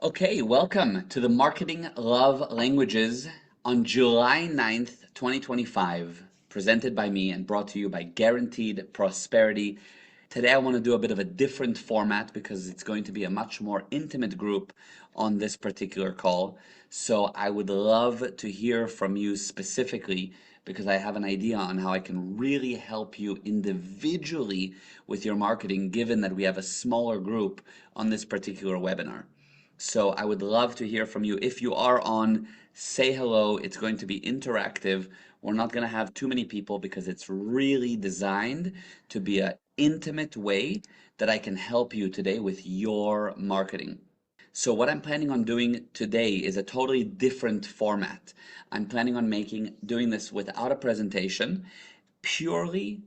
Okay, welcome to the Marketing Love Languages on July 9th, 2025, presented by me and brought to you by Guaranteed Prosperity. Today, I want to do a bit of a different format because it's going to be a much more intimate group on this particular call. So, I would love to hear from you specifically because I have an idea on how I can really help you individually with your marketing, given that we have a smaller group on this particular webinar. So I would love to hear from you. If you are on, say hello. It's going to be interactive. We're not going to have too many people because it's really designed to be an intimate way that I can help you today with your marketing. So what I'm planning on doing today is a totally different format. I'm planning on doing this without a presentation, purely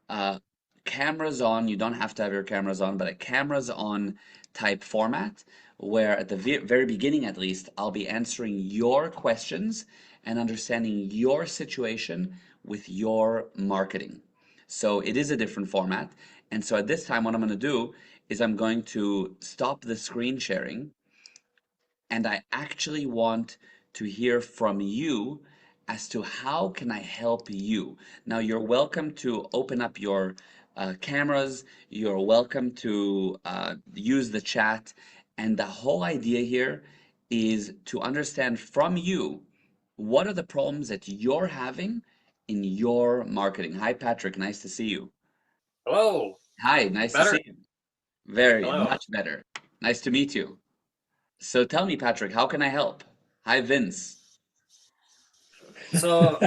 uh, cameras on. You don't have to have your cameras on, but a cameras on type format where at the very beginning, at least, I'll be answering your questions and understanding your situation with your marketing. So it is a different format. And so at this time, what I'm going to do is I'm going to stop the screen sharing, and I actually want to hear from you as to how can I help you. Now you're welcome to open up your cameras, you're welcome to use the chat, and the whole idea here is to understand from you what are the problems that you're having in your marketing. Hi Patrick, nice to see you. Hello. Hi, nice to Better? see you. Very Hello. much better. Nice to meet you. So tell me, Patrick, how can I help? Hi, Vince. So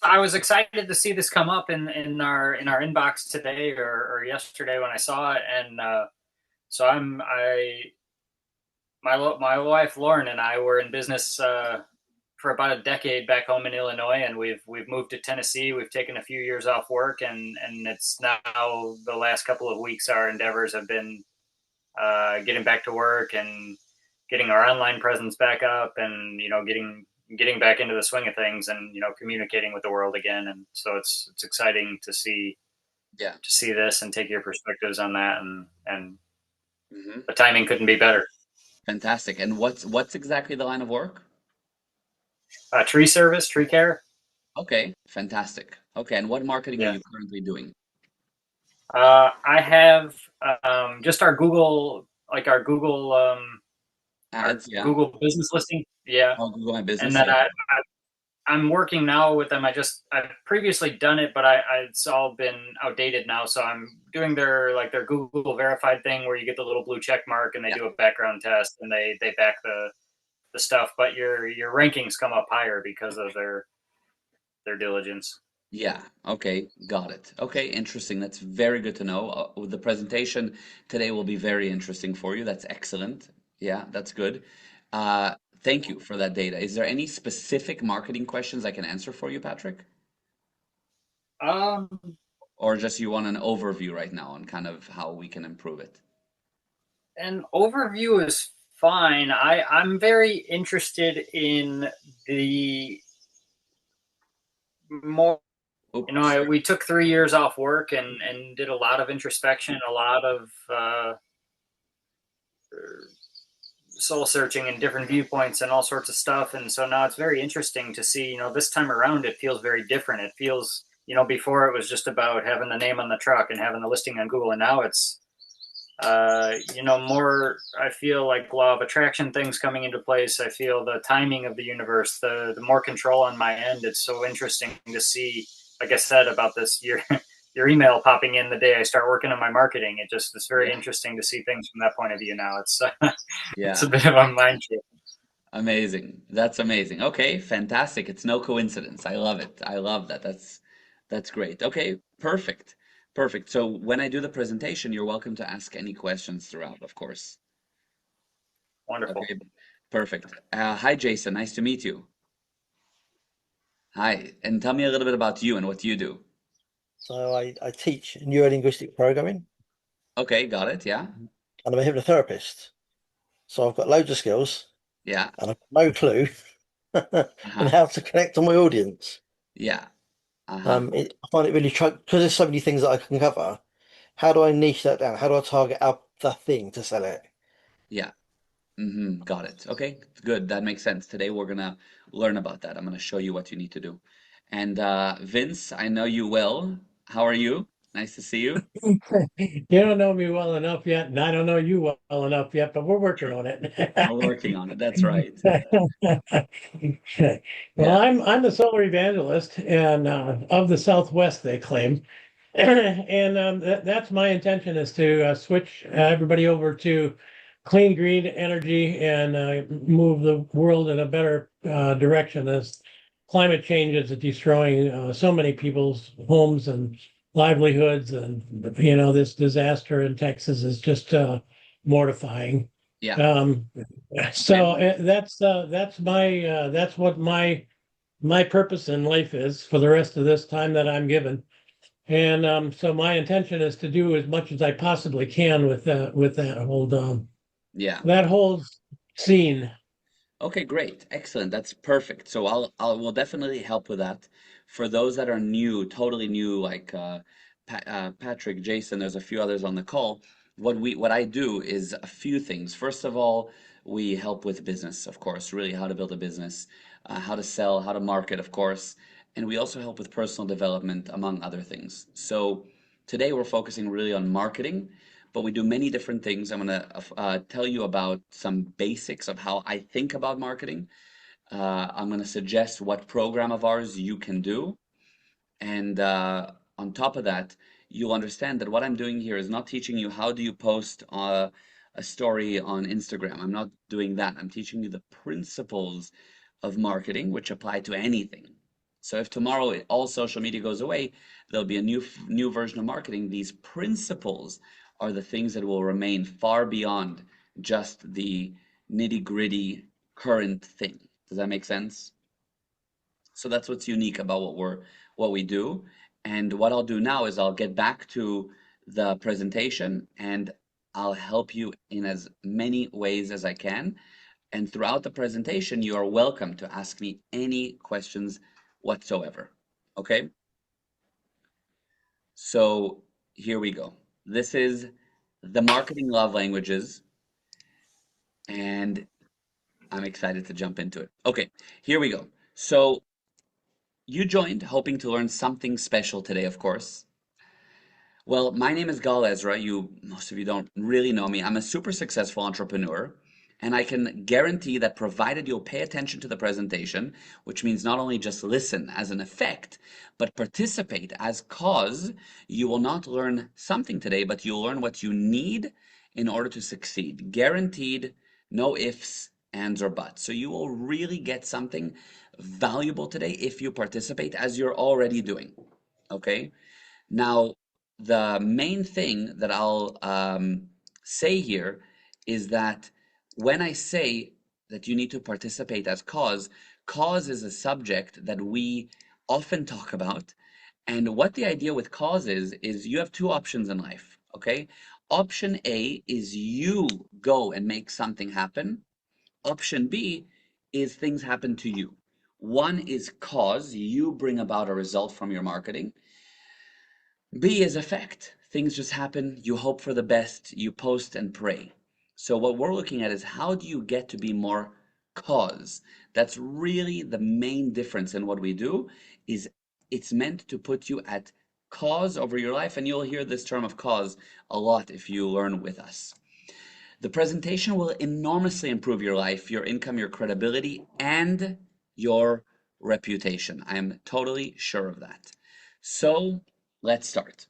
I was excited to see this come up in our inbox today or yesterday when I saw it, and so I'm I my wife Lauren and I were in business for about a decade back home in Illinois, and we've moved to Tennessee. We've taken a few years off work, and it's now the last couple of weeks our endeavors have been getting back to work and getting our online presence back up, and getting back into the swing of things, and communicating with the world again. And so it's exciting Yeah. to see this and take your perspectives on that, and Hmm. the timing couldn't be better. Fantastic. And what's exactly the line of work? Tree service, tree care. Okay, fantastic. Okay, and what marketing are Yeah. you currently doing? I have just our Ads, yeah. Google business listing. Yeah. Oh, Google My And Business, then yeah. I'm working now with them. I've previously done it, but it's all been outdated now. So I'm doing their Google verified thing where you get the little blue check mark and they Yeah. do a background test and they back the stuff. But your rankings come up higher because of their diligence. Yeah. Okay, got it. Okay, interesting. That's very good to know. The presentation today will be very interesting for you. That's excellent. Yeah, that's good. Uh, Thank you for that data. Is there any specific marketing questions I can answer for you, Patrick? Um, Or just you want an overview right now on kind of how we can improve it? an overview is fine. I'm very interested in the more. Oops. We took 3 years off work and did a lot of introspection, a lot of soul searching and different viewpoints and all sorts of stuff. And so now it's very interesting to see, this time around it feels very different. It feels, before it was just about having the name on the truck and having the listing on Google. And now it's, more, I feel like law of attraction things coming into place. I feel the timing of the universe, the more control on my end. It's so interesting to see, like I said, about this your email popping in the day I start working on my marketing. It's very Yeah. interesting to see things from that point of view now. It's it's Yeah. a bit of a mind shift. Amazing. That's amazing. Okay, fantastic. It's no coincidence. I love it. I love that. That's great. Okay, perfect. Perfect. So when I do the presentation, you're welcome to ask any questions throughout, of course. Wonderful. Okay, perfect. Hi, Jason. Nice to meet you. Hi, and tell me a little bit about you and what you do. So I teach neuro-linguistic programming Okay, got it. Yeah. and I'm a hypnotherapist. So I've got loads of skills Yeah. and I've got no clue on Uh-huh. how to connect to my audience. Yeah. Uh-huh. I find it really because there's so many things that I can cover. How do I niche that down? How do I target out the thing to sell it? Yeah. Got it. Okay, good. That makes sense. Today we're gonna learn about that. I'm gonna show you what you need to do. And Vince, I know you well. How are you? Nice to see you. You don't know me well enough yet, and I don't know you well enough yet, but we're working True. on We're working on it. That's right. it. Well, Yeah. I'm the solar evangelist and of the Southwest, they claim, and that's my intention is to switch everybody over to clean green energy and move the world in a better direction as climate change is destroying so many people's homes and livelihoods, and this disaster in Texas is just mortifying. Yeah. Um, so And that's what my purpose in life is for the rest of this time that I'm given. And so my intention is to do as much as I possibly can with yeah. that whole scene. Okay, great. Excellent. That's perfect. So I will definitely help with that. For those that are new, totally new, like Patrick, Jason, there's a few others on the call. What I do is a few things. First of all, we help with business, of course, really how to build a business, how to sell, how to market, of course, and we also help with personal development, among other things. So today we're focusing really on marketing, but we do many different things. I'm going to tell you about some basics of how I think about marketing. I'm going to suggest what program of ours you can do. And on top of that, you'll understand that what I'm doing here is not teaching you how do you post a story on Instagram. I'm not doing that. I'm teaching you the principles of marketing, which apply to anything. So if tomorrow all social media goes away, there'll be a new version of marketing. These principles are the things that will remain far beyond just the nitty-gritty current thing. Does that make sense? So that's what's unique about what we do. And what I'll do now is I'll get back to the presentation and I'll help you in as many ways as I can. And throughout the presentation, you are welcome to ask me any questions whatsoever. Okay? So here we go. This is the marketing love languages, and I'm excited to jump into it. Okay, here we go. So you joined hoping to learn something special today, of course. Well, my name is Gal Ezra. Most of you don't really know me. I'm a super successful entrepreneur, and I can guarantee that provided you'll pay attention to the presentation, which means not only just listen as an effect, but participate as cause, you will not learn something today, but you'll learn what you need in order to succeed. Guaranteed, no ifs, ands, or buts. So you will really get something valuable today if you participate as you're already doing. Okay? Now, the main thing that I'll say here is that when I say that you need to participate as cause is a subject that we often talk about. And what the idea with cause is you have two options in life, okay? Option A is you go and make something happen. Option B is things happen to you. One is cause, you bring about a result from your marketing. B is effect. Things just happen, you hope for the best, you post and pray. So what we're looking at is how do you get to be more cause? That's really the main difference in what we do is it's meant to put you at cause over your life, and you'll hear this term of cause a lot if you learn with us. The presentation will enormously improve your life, your income, your credibility, and your reputation. I am totally sure of that. So let's start.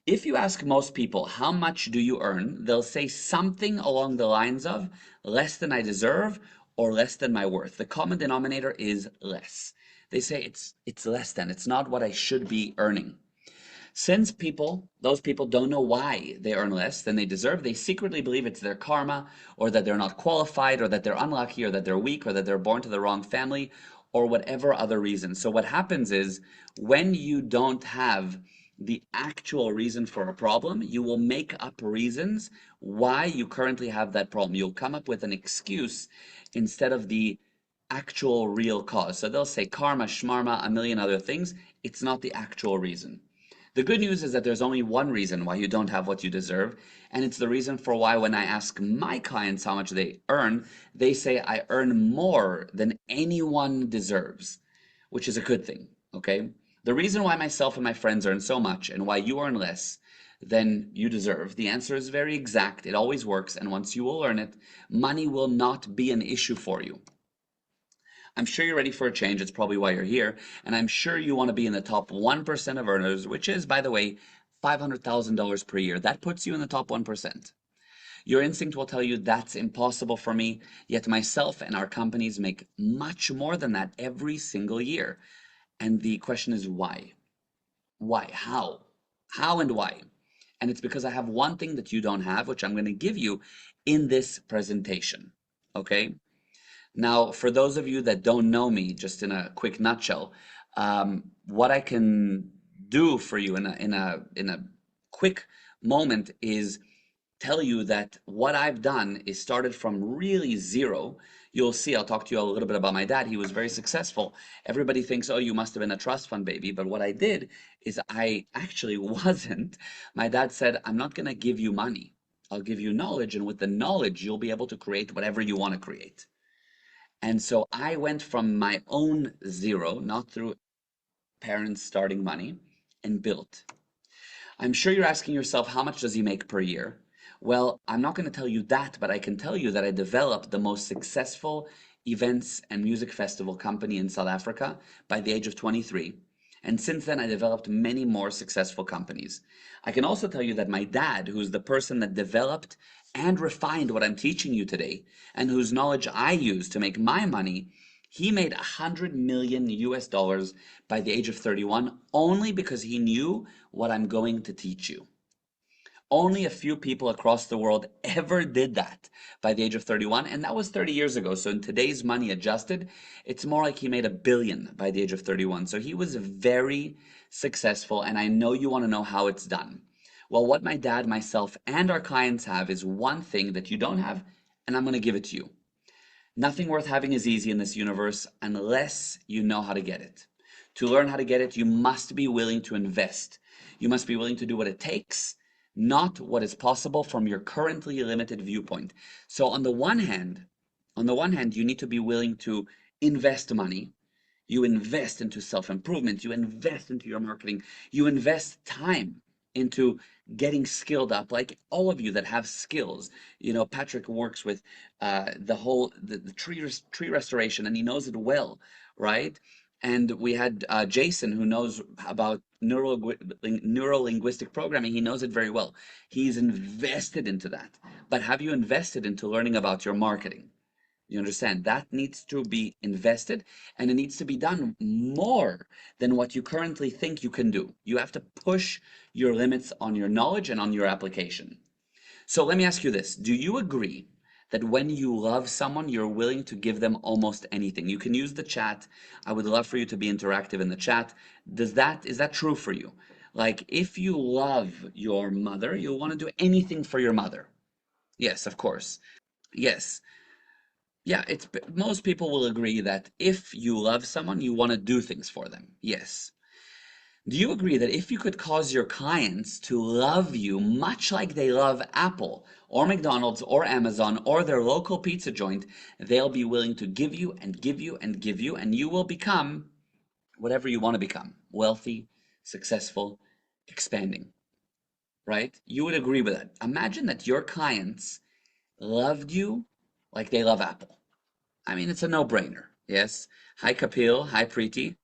If you ask most people, how much do you earn? They'll say something along the lines of less than I deserve or less than my worth. The common denominator is less. They say it's less than, it's not what I should be earning. Since those people don't know why they earn less than they deserve, they secretly believe it's their karma, or that they're not qualified, or that they're unlucky, or that they're weak, or that they're born to the wrong family, or whatever other reason. So what happens is when you don't have the actual reason for a problem, you will make up reasons why you currently have that problem. You'll come up with an excuse instead of the actual real cause. So they'll say karma, shmarma, a million other things. It's not the actual reason. The good news is that there's only one reason why you don't have what you deserve, and it's the reason for why when I ask my clients how much they earn, they say I earn more than anyone deserves, which is a good thing, okay? The reason why myself and my friends earn so much and why you earn less than you deserve, the answer is very exact. It always works, and once you will learn it, money will not be an issue for you. I'm sure you're ready for a change. It's probably why you're here. And I'm sure you want to be in the top 1% of earners, which is, by the way, $500,000 per year. That puts you in the top 1%. Your instinct will tell you that's impossible for me, yet myself and our companies make much more than that every single year. And the question is why? Why? How? How and why? And it's because I have one thing that you don't have, which I'm going to give you in this presentation. Okay? Now, for those of you that don't know me, just in a quick nutshell, what I can do for you in a quick moment is tell you that what I've done is started from really zero. You'll see, I'll talk to you a little bit about my dad. He was very successful. Everybody thinks, oh, you must have been a trust fund baby. But what I did is I actually wasn't. My dad said, I'm not going to give you money. I'll give you knowledge. And with the knowledge, you'll be able to create whatever you want to create. And so I went from my own zero, not through parents starting money, and built. I'm sure you're asking yourself, how much does he make per year? Well, I'm not going to tell you that, but I can tell you that I developed the most successful events and music festival company in South Africa by the age of 23. And since then, I developed many more successful companies. I can also tell you that my dad, who's the person that developed and refined what I'm teaching you today, and whose knowledge I use to make my money, he made 100 million US dollars by the age of 31 only because he knew what I'm going to teach you. Only a few people across the world ever did that by the age of 31, and that was 30 years ago. So in today's money adjusted, it's more like he made $1 billion by the age of 31. So he was very successful, and I know you want to know how it's done. Well, what my dad, myself, and our clients have is one thing that you don't have, and I'm going to give it to you. Nothing worth having is easy in this universe unless you know how to get it. To learn how to get it, you must be willing to invest. You must be willing to do what it takes, not what is possible from your currently limited viewpoint. So on the one hand, you need to be willing to invest money. You invest into self-improvement, you invest into your marketing, you invest time into getting skilled up, like all of you that have skills. You know, Patrick works with the tree restoration, and he knows it well, right? And we had Jason, who knows about neuro-linguistic programming. He knows it very well. He's invested into that. But have you invested into learning about your marketing? You understand? That needs to be invested, and it needs to be done more than what you currently think you can do. You have to push your limits on your knowledge and on your application. So let me ask you this. Do you agree that when you love someone, you're willing to give them almost anything? You can use the chat. I would love for you to be interactive in the chat. Is that true for you? Like, if you love your mother, you'll want to do anything for your mother. Yes, of course. Yes. Yeah, most people will agree that if you love someone, you want to do things for them. Yes. Do you agree that if you could cause your clients to love you much like they love Apple or McDonald's or Amazon or their local pizza joint, they'll be willing to give you and give you and give you, and you will become whatever you want to become: wealthy, successful, expanding, right? You would agree with that. Imagine that your clients loved you like they love Apple. I mean, it's a no-brainer. Yes. Hi, Kapil. Hi, Preeti.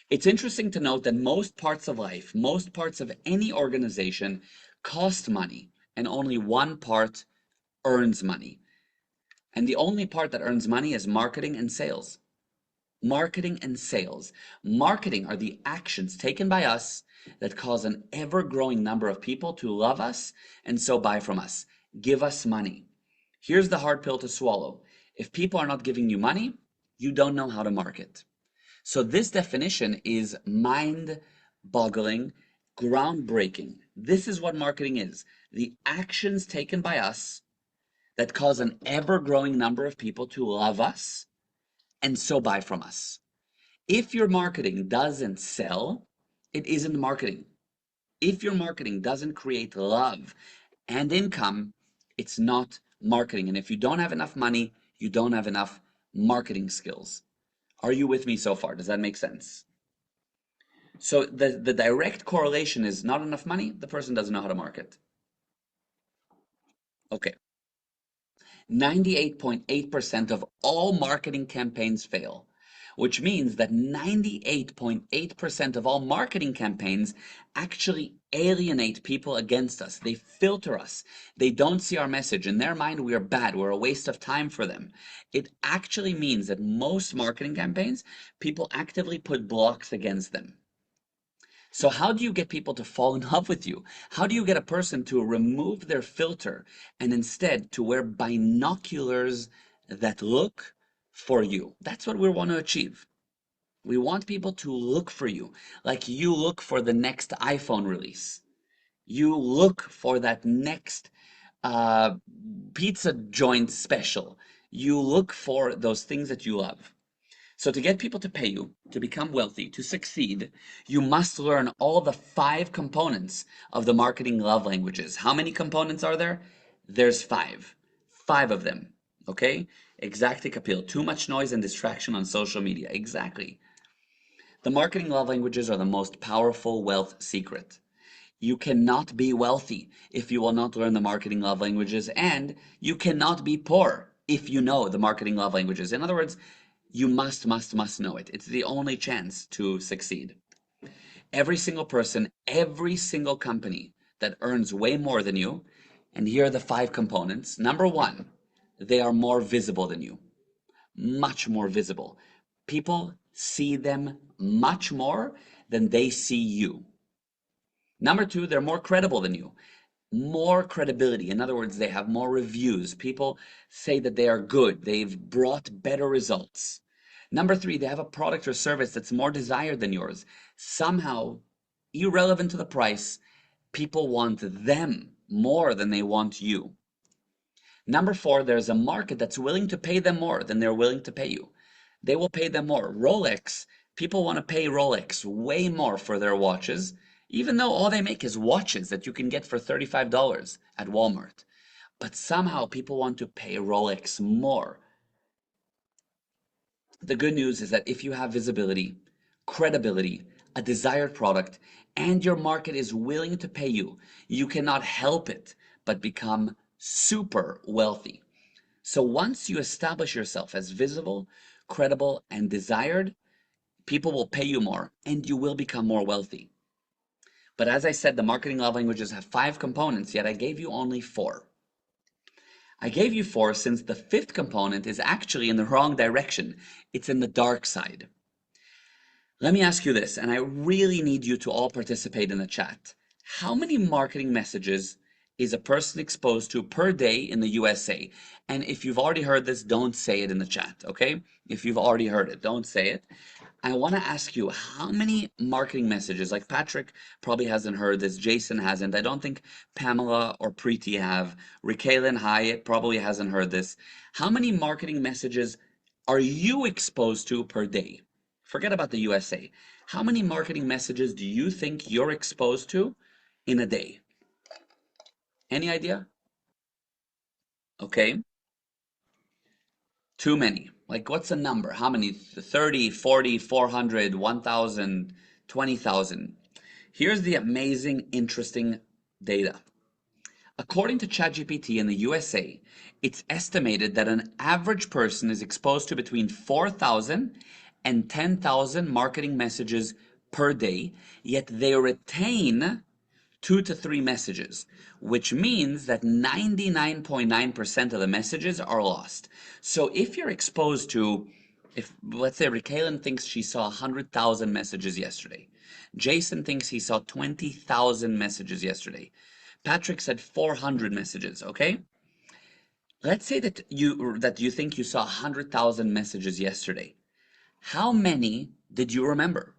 It's interesting to note that most parts of life, most parts of any organization cost money, and only one part earns money. And the only part that earns money is marketing and sales. Marketing and sales. Marketing are the actions taken by us that cause an ever-growing number of people to love us and so buy from us. Give us money. Here's the hard pill to swallow. If people are not giving you money, you don't know how to market. So this definition is mind-boggling, groundbreaking. This is what marketing is. The actions taken by us that cause an ever-growing number of people to love us and so buy from us. If your marketing doesn't sell, it isn't marketing. If your marketing doesn't create love and income, it's not marketing. And if you don't have enough money, you don't have enough marketing skills. Are you with me so far? Does that make sense? So the direct correlation is not enough money, the person doesn't know how to market. Okay. 98.8% of all marketing campaigns fail, which means that 98.8% of all marketing campaigns actually alienate people against us. They filter us. They don't see our message. In their mind, we are bad. We're a waste of time for them. It actually means that most marketing campaigns, people actively put blocks against them. So how do you get people to fall in love with you? How do you get a person to remove their filter and instead to wear binoculars that look for you? That's what we want to achieve. We want people to look for you, like you look for the next iPhone release. You look for that next uh, pizza joint special. You look for those things that you love. So to get people to pay you, to become wealthy, to succeed, you must learn all the 5 components of the marketing love languages. How many components are there? There's 5. 5 of them. Okay? Exactly, Kapil. Too much noise and distraction on social media. Exactly. The marketing love languages are the most powerful wealth secret. You cannot be wealthy if you will not learn the marketing love languages, and you cannot be poor if you know the marketing love languages. In other words, you must know it. It's the only chance to succeed. Every single person, every single company that earns way more than you, and here are the 5 components. Number 1, they are more visible than you, much more visible. People see them much more than they see you. Number 2, they're more credible than you. More credibility. In other words, they have more reviews. People say that they are good. They've brought better results. Number 3, they have a product or service that's more desired than yours. Somehow, irrelevant to the price, people want them more than they want you. Number 4, there's a market that's willing to pay them more than they're willing to pay you. They will pay them more. Rolex, people want to pay Rolex way more for their watches, even though all they make is watches that you can get for $35 at Walmart. But somehow people want to pay Rolex more. The good news is that if you have visibility, credibility, a desired product, and your market is willing to pay you, you cannot help it but become super wealthy. So once you establish yourself as visible, credible, and desired, people will pay you more and you will become more wealthy. But as I said, the marketing love languages have 5 components, yet I gave you only 4. I gave you 4 since the 5th component is actually in the wrong direction. It's in the dark side. Let me ask you this, and I really need you to all participate in the chat. How many marketing messages is a person exposed to per day in the USA? And if you've already heard this, don't say it in the chat, okay? If you've already heard it, don't say it. I want to ask you, how many marketing messages, like Patrick probably hasn't heard this, Jason hasn't, I don't think Pamela or Preeti have, Rikaylin Hyatt probably hasn't heard this. How many marketing messages are you exposed to per day? Forget about the USA. How many marketing messages do you think you're exposed to in a day? Any idea? Okay. Too many. Like, what's a number? How many? 30, 40, 400, 1,000, 20,000. Here's the amazing, interesting data. According to ChatGPT in the USA, it's estimated that an average person is exposed to between 4,000 and 10,000 marketing messages per day, yet they retain 2 to 3 messages, which means that 99.9% of the messages are lost. So if you're exposed to, if let's say Rikaylin thinks she saw 100,000 messages yesterday, Jason thinks he saw 20,000 messages yesterday, Patrick said 400 messages, okay? Let's say that you think you saw 100,000 messages yesterday. How many did you remember?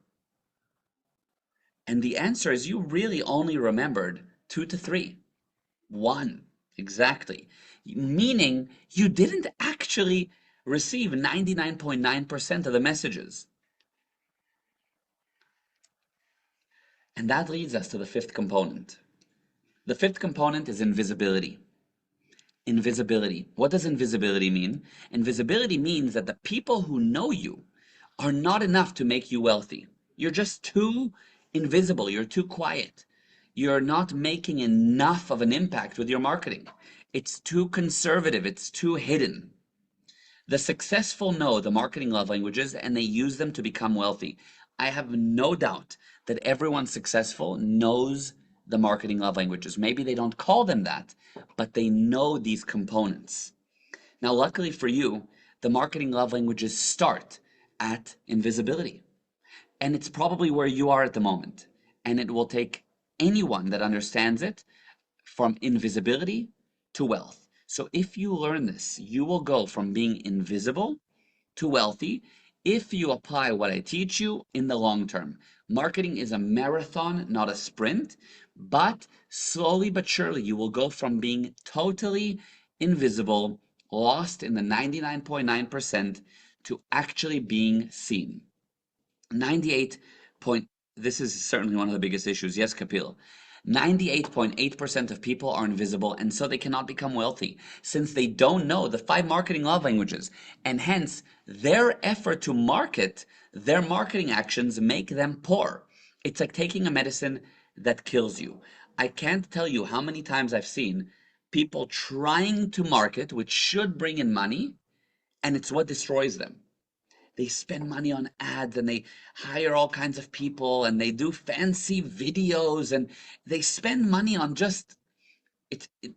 And the answer is you really only remembered 2 to 3. 1, exactly. Meaning you didn't actually receive 99.9% of the messages. And that leads us to the fifth component. The fifth component is invisibility. Invisibility. What does invisibility mean? Invisibility means that the people who know you are not enough to make you wealthy. You're just too invisible. You're too quiet. You're not making enough of an impact with your marketing. It's too conservative. It's too hidden. The successful know the marketing love languages and they use them to become wealthy. I have no doubt that everyone successful knows the marketing love languages. Maybe they don't call them that, but they know these components. Now, luckily for you, the marketing love languages start at invisibility. And it's probably where you are at the moment. And it will take anyone that understands it from invisibility to wealth. So if you learn this, you will go from being invisible to wealthy if you apply what I teach you in the long term. Marketing is a marathon, not a sprint, but slowly but surely you will go from being totally invisible, lost in the 99.9% to actually being seen. 98 point, this is certainly one of the biggest issues. Yes, Kapil. 98.8% of people are invisible and so they cannot become wealthy since they don't know the 5 marketing love languages, and hence their effort to market, their marketing actions make them poor. It's like taking a medicine that kills you. I can't tell you how many times I've seen people trying to market, which should bring in money, and it's what destroys them. They spend money on ads and they hire all kinds of people and they do fancy videos and they spend money on just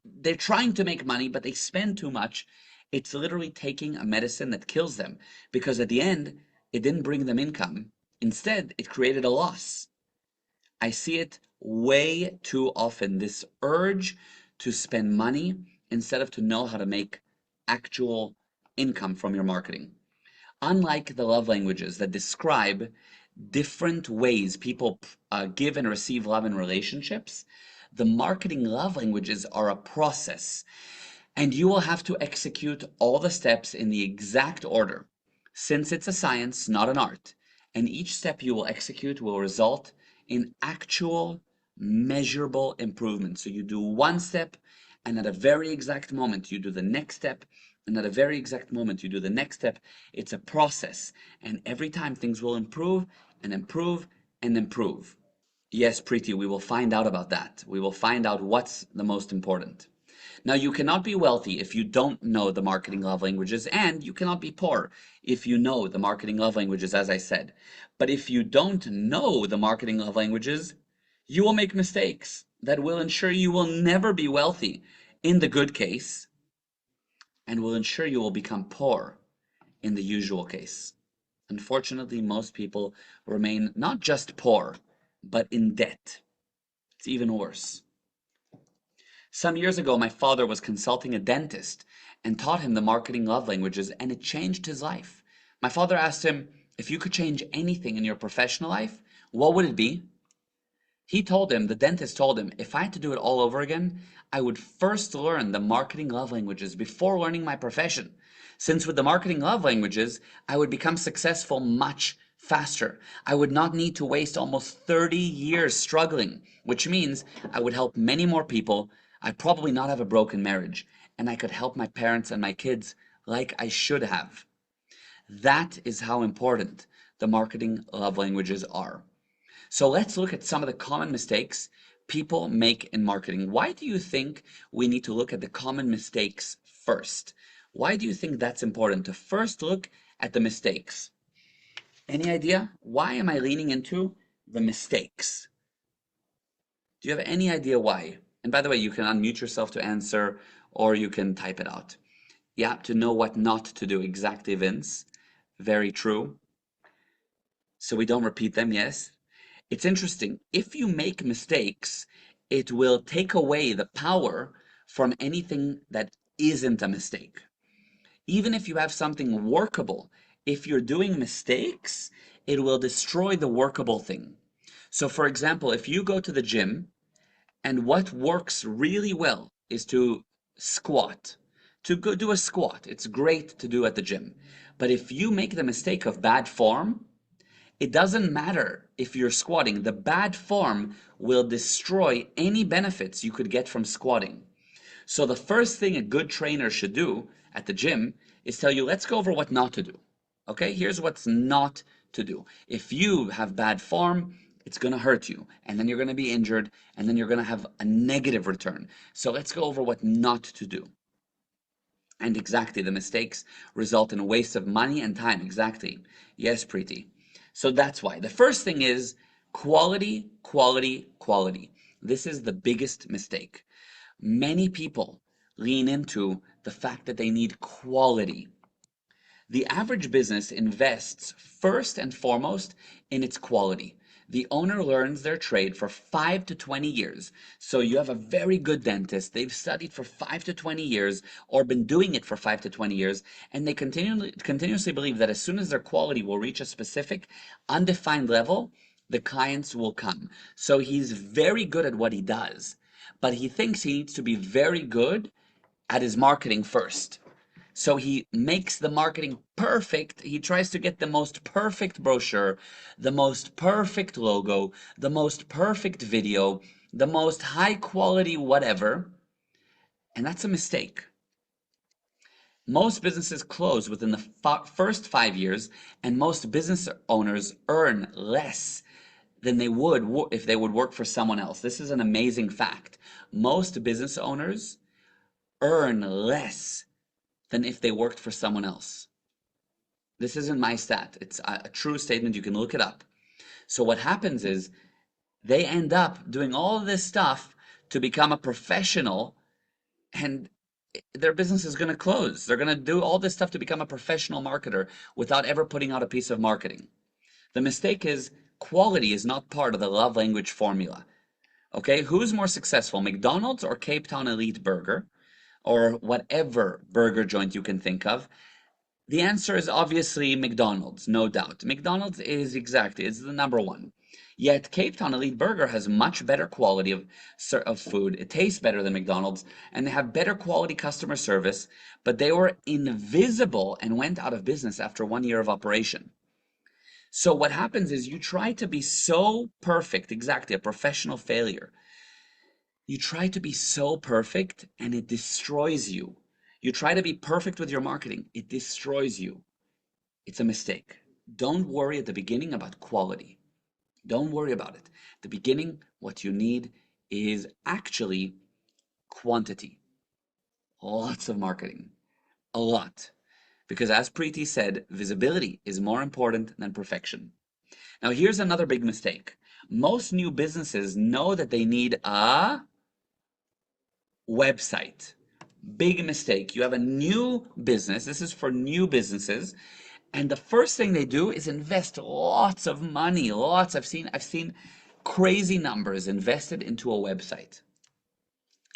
they're trying to make money, but they spend too much. It's literally taking a medicine that kills them because at the end it didn't bring them income. Instead, it created a loss. I see it way too often, this urge to spend money instead of to know how to make actual income from your marketing. Unlike the love languages that describe different ways people give and receive love in relationships, the marketing love languages are a process, and you will have to execute all the steps in the exact order, since it's a science, not an art, and each step you will execute will result in actual measurable improvement. So you do one step, and at a very exact moment you do the next step, and at a very exact moment you do the next step. It's a process, and every time things will improve and improve and improve. Yes, Preeti, we will find out about that. We will find out what's the most important. Now, you cannot be wealthy if you don't know the marketing love languages, and you cannot be poor if you know the marketing love languages, as I said. But if you don't know the marketing love languages, you will make mistakes that will ensure you will never be wealthy in the good case, and will ensure you will become poor in the usual case. Unfortunately, most people remain not just poor, but in debt. It's even worse. Some years ago, my father was consulting a dentist and taught him the marketing love languages, and it changed his life. My father asked him, if you could change anything in your professional life, what would it be? The dentist told him, if I had to do it all over again, I would first learn the marketing love languages before learning my profession. Since with the marketing love languages, I would become successful much faster. I would not need to waste almost 30 years struggling, which means I would help many more people. I'd probably not have a broken marriage, and I could help my parents and my kids like I should have. That is how important the marketing love languages are. So let's look at some of the common mistakes people make in marketing. Why do you think we need to look at the common mistakes first? Why do you think that's important to first look at the mistakes? Any idea? Why am I leaning into the mistakes? Do you have any idea why? And by the way, you can unmute yourself to answer or you can type it out. Yeah, to know what not to do. Exactly, Vince. Very true. So we don't repeat them, yes? It's interesting. If you make mistakes, it will take away the power from anything that isn't a mistake. Even if you have something workable, if you're doing mistakes, it will destroy the workable thing. So for example, if you go to the gym and what works really well is to squat, to go do a squat, it's great to do at the gym. But if you make the mistake of bad form, It doesn't matter if you're squatting. The bad form will destroy any benefits you could get from squatting. So the first thing a good trainer should do at the gym is tell you, let's go over what not to do. Okay, here's what's not to do. If you have bad form, it's going to hurt you, and then you're going to be injured, and then you're going to have a negative return. So let's go over what not to do. And exactly, the mistakes result in a waste of money and time. Exactly. Yes, Preeti. So that's why. The first thing is quality, quality, quality. This is the biggest mistake. Many people lean into the fact that they need quality. The average business invests first and foremost in its quality. The owner learns their trade for 5 to 20 years. So you have a very good dentist. They've studied for 5 to 20 years or been doing it for 5 to 20 years. And they continuously believe that as soon as their quality will reach a specific undefined level, the clients will come. So he's very good at what he does, but he thinks he needs to be very good at his marketing first. So he makes the marketing perfect. He tries to get the most perfect brochure, the most perfect logo, the most perfect video, the most high quality whatever. And that's a mistake. Most businesses close within the first 5 years, and most business owners earn less than they would if they would work for someone else. This is an amazing fact. Most business owners earn less than if they worked for someone else. This isn't my stat. It's a true statement. You can look it up. So what happens is they end up doing all of this stuff to become a professional, and their business is going to close. They're going to do all this stuff to become a professional marketer without ever putting out a piece of marketing. The mistake is quality is not part of the love language formula. Okay, who's more successful, McDonald's or Cape Town Elite Burger, or whatever burger joint you can think of? The answer is obviously McDonald's, no doubt. McDonald's is it's the number one. Yet Cape Town Elite Burger has much better quality of food. It tastes better than McDonald's, and they have better quality customer service, but they were invisible and went out of business after 1 year of operation. So what happens is you try to be so perfect, exactly, a professional failure. You try to be so perfect and it destroys you. You try to be perfect with your marketing, it destroys you. It's a mistake. Don't worry at the beginning about quality. Don't worry about it. At the beginning, what you need is actually quantity. Lots of marketing. A lot. Because as Preeti said, visibility is more important than perfection. Now here's another big mistake. Most new businesses know that they need a website. Big mistake. You have a new business. This is for new businesses. And the first thing they do is invest lots of money. Lots. I've seen crazy numbers invested into a website.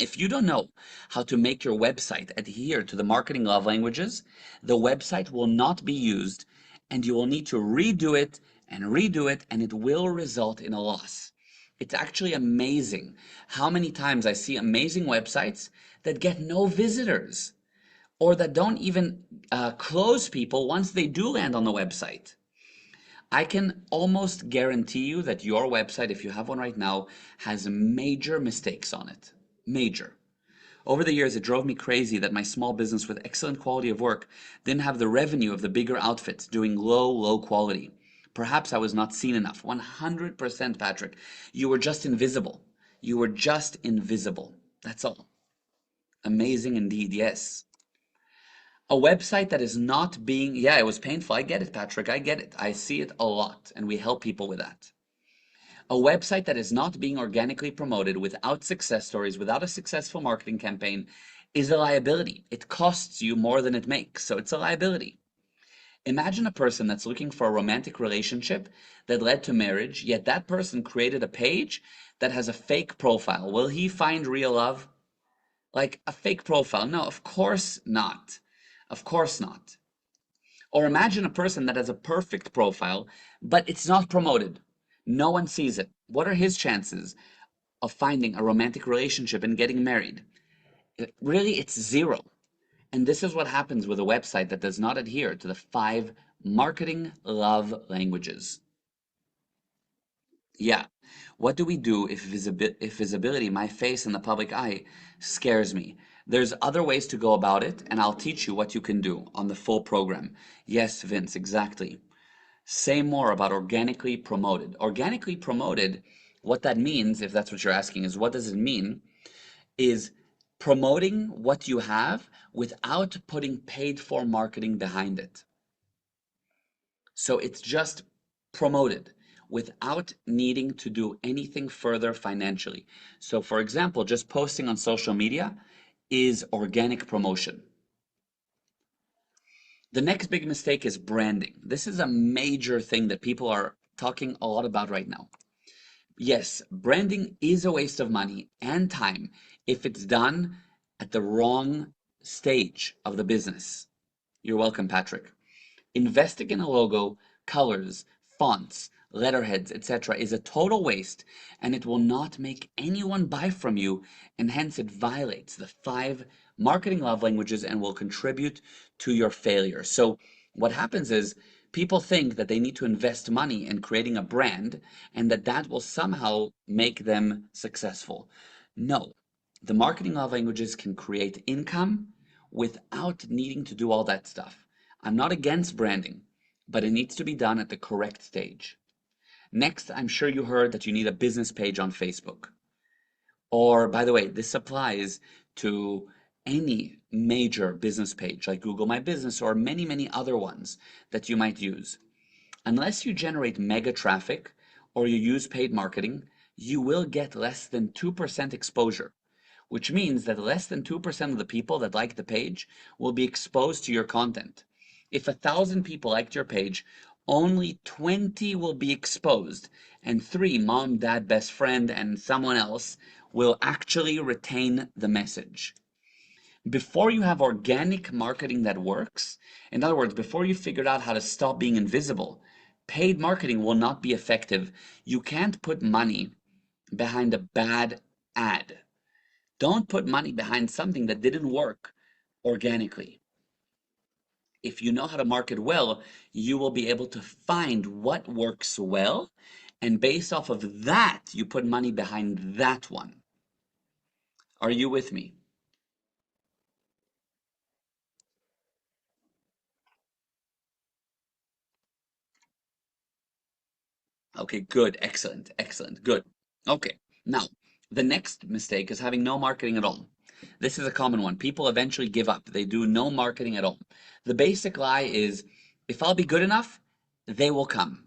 If you don't know how to make your website adhere to the marketing love languages, the website will not be used and you will need to redo it, and it will result in a loss. It's actually amazing how many times I see amazing websites that get no visitors or that don't even close people once they do land on the website. I can almost guarantee you that your website, if you have one right now, has major mistakes on it. Major. Over the years, it drove me crazy that my small business with excellent quality of work didn't have the revenue of the bigger outfits doing low quality. Perhaps I was not seen enough. 100%, Patrick. You were just invisible. You were just invisible. That's all. Amazing indeed, yes. A website that is not being, yeah, it was painful. I get it, Patrick. I get it. I see it a lot, and we help people with that. A website that is not being organically promoted without success stories, without a successful marketing campaign, is a liability. It costs you more than it makes, so it's a liability. Imagine a person that's looking for a romantic relationship that led to marriage, yet that person created a page that has a fake profile. Will he find real love? Like a fake profile? No, of course not. Of course not. Or imagine a person that has a perfect profile, but it's not promoted. No one sees it. What are his chances of finding a romantic relationship and getting married? Really, it's zero. And this is what happens with a website that does not adhere to the 5 marketing love languages. Yeah. What do we do if visibility, my face in the public eye, scares me? There's other ways to go about it, and I'll teach you what you can do on the full program. Yes, Vince, exactly. Say more about organically promoted. Organically promoted, what that means, if that's what you're asking, is what does it mean? Is promoting what you have without putting paid for marketing behind it. So it's just promoted without needing to do anything further financially. So for example, just posting on social media is organic promotion. The next big mistake is branding. This is a major thing that people are talking a lot about right now. Yes, branding is a waste of money and time if it's done at the wrong stage of the business. You're welcome, Patrick. Investing in a logo, colors, fonts, letterheads, etc. is a total waste, and it will not make anyone buy from you, and hence it violates the 5 marketing love languages and will contribute to your failure. So what happens is people think that they need to invest money in creating a brand and that will somehow make them successful. No, the marketing love languages can create income without needing to do all that stuff. I'm not against branding, but it needs to be done at the correct stage. Next, I'm sure you heard that you need a business page on Facebook. Or, by the way, this applies to any major business page like Google My Business or many, many other ones that you might use. Unless you generate mega traffic or you use paid marketing, you will get less than 2% exposure, which means that less than 2% of the people that like the page will be exposed to your content. If 1,000 people liked your page, only 20 will be exposed, and 3, mom, dad, best friend, and someone else, will actually retain the message. Before you have organic marketing that works, in other words, before you figured out how to stop being invisible, paid marketing will not be effective. You can't put money behind a bad ad. Don't put money behind something that didn't work organically. If you know how to market well, you will be able to find what works well, and based off of that, you put money behind that one. Are you with me? Okay, good, excellent, excellent, good. Okay, now, the next mistake is having no marketing at all. This is a common one. People eventually give up. They do no marketing at all. The basic lie is, if I'll be good enough, they will come.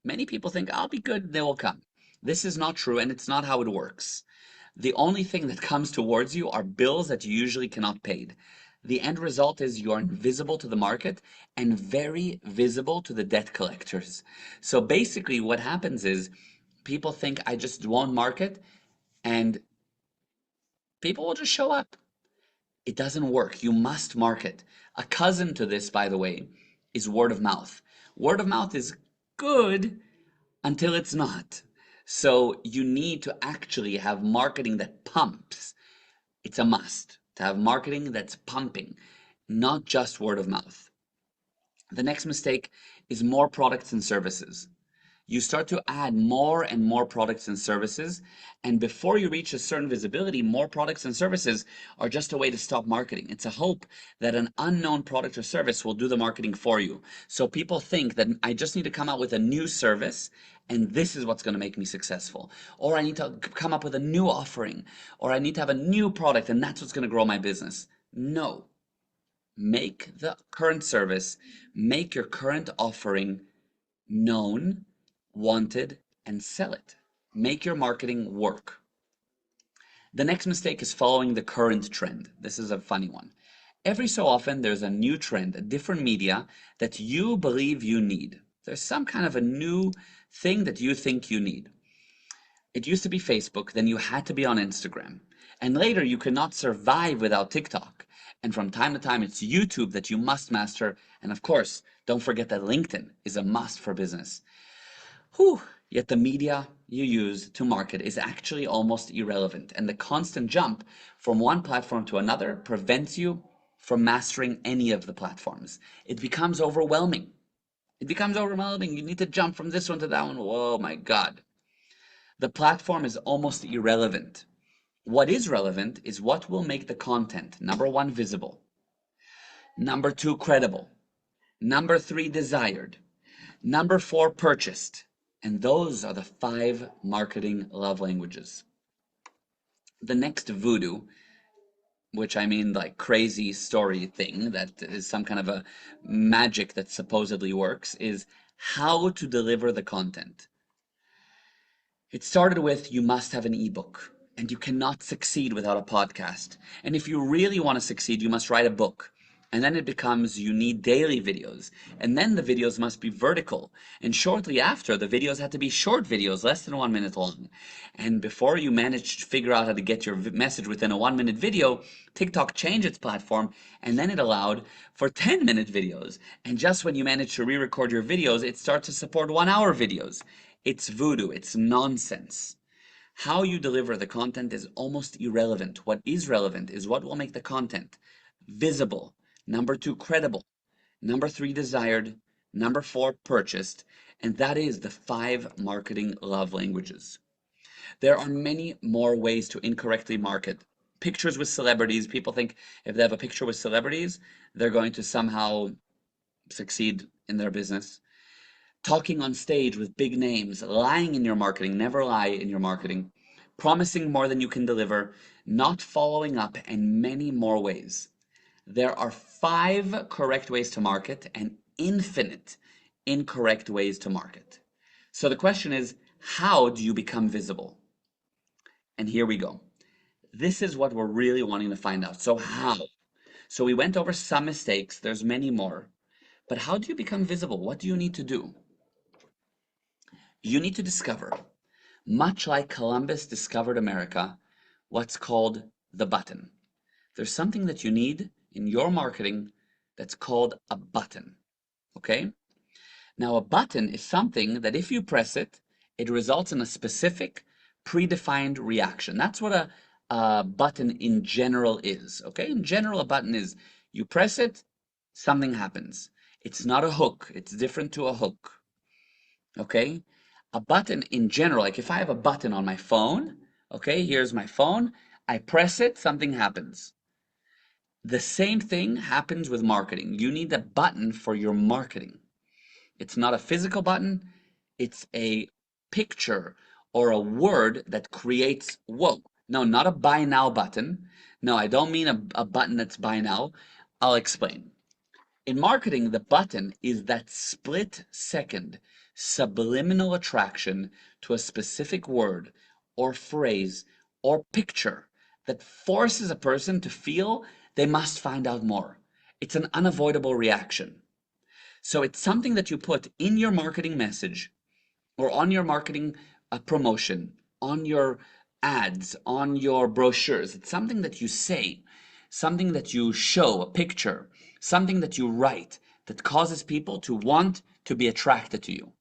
Many people think, I'll be good, they will come. This is not true, and it's not how it works. The only thing that comes towards you are bills that you usually cannot pay. The end result is you are invisible to the market and very visible to the debt collectors. So basically what happens is people think I just won't market and people will just show up. It doesn't work. You must market. A cousin to this, by the way, is word of mouth. Word of mouth is good until it's not. So you need to actually have marketing that pumps. It's a must to have marketing that's pumping, not just word of mouth. The next mistake is more products and services. You start to add more and more products and services, and before you reach a certain visibility, more products and services are just a way to stop marketing. It's a hope that an unknown product or service will do the marketing for you. So people think that I just need to come out with a new service and this is what's going to make me successful. Or I need to come up with a new offering, or I need to have a new product and that's what's going to grow my business. No. Make the current service, make your current offering known, wanted, and sell it. Make your marketing work. The next mistake is following the current trend. This is a funny one. Every so often, there's a new trend, a different media that you believe you need. There's some kind of a new thing that you think you need. It used to be Facebook, then you had to be on Instagram. And later, you could not survive without TikTok. And from time to time, it's YouTube that you must master. And of course, don't forget that LinkedIn is a must for business. Whew. Yet the media you use to market is actually almost irrelevant, and the constant jump from one platform to another prevents you from mastering any of the platforms. It becomes overwhelming. It becomes overwhelming. You need to jump from this one to that one. Oh my God. The platform is almost irrelevant. What is relevant is what will make the content, number one, visible, number two, credible, number three, desired, number four, purchased. And those are the 5 marketing love languages. The next voodoo, which I mean like crazy story thing that is some kind of a magic that supposedly works, is how to deliver the content. It started with you must have an ebook, and you cannot succeed without a podcast. And if you really want to succeed, you must write a book. And then it becomes you need daily videos. And then the videos must be vertical. And shortly after, the videos had to be short videos, less than 1 minute long. And before you managed to figure out how to get your message within a 1 minute video, TikTok changed its platform, and then it allowed for 10-minute videos. And just when you manage to re-record your videos, it starts to support 1 hour videos. It's voodoo, it's nonsense. How you deliver the content is almost irrelevant. What is relevant is what will make the content visible. Number two, credible. Number three, desired. Number four, purchased. And that is the 5 marketing love languages. There are many more ways to incorrectly market. Pictures with celebrities. People think if they have a picture with celebrities, they're going to somehow succeed in their business. Talking on stage with big names, lying in your marketing, never lie in your marketing, promising more than you can deliver, not following up, and many more ways. There are 5 correct ways to market and infinite incorrect ways to market. So the question is, how do you become visible? And here we go. This is what we're really wanting to find out. So how? So we went over some mistakes. There's many more. But how do you become visible? What do you need to do? You need to discover, much like Columbus discovered America, what's called the button. There's something that you need in your marketing that's called a button. Okay? Now, a button is something that if you press it, it results in a specific predefined reaction. That's what a button in general is. Okay? In general, a button is you press it, something happens. It's not a hook. It's different to a hook. Okay? A button in general, like if I have a button on my phone, okay, here's my phone, I press it, something happens. The same thing happens with marketing. You need a button for your marketing. It's not a physical button, it's a picture or a word that creates, whoa, no, not a buy now button. No, I don't mean a button that's buy now. I'll explain. In marketing, the button is that split second subliminal attraction to a specific word or phrase or picture that forces a person to feel they must find out more. It's an unavoidable reaction. So it's something that you put in your marketing message or on your marketing promotion, on your ads, on your brochures. It's something that you say, something that you show, a picture, something that you write that causes people to want to be attracted to you.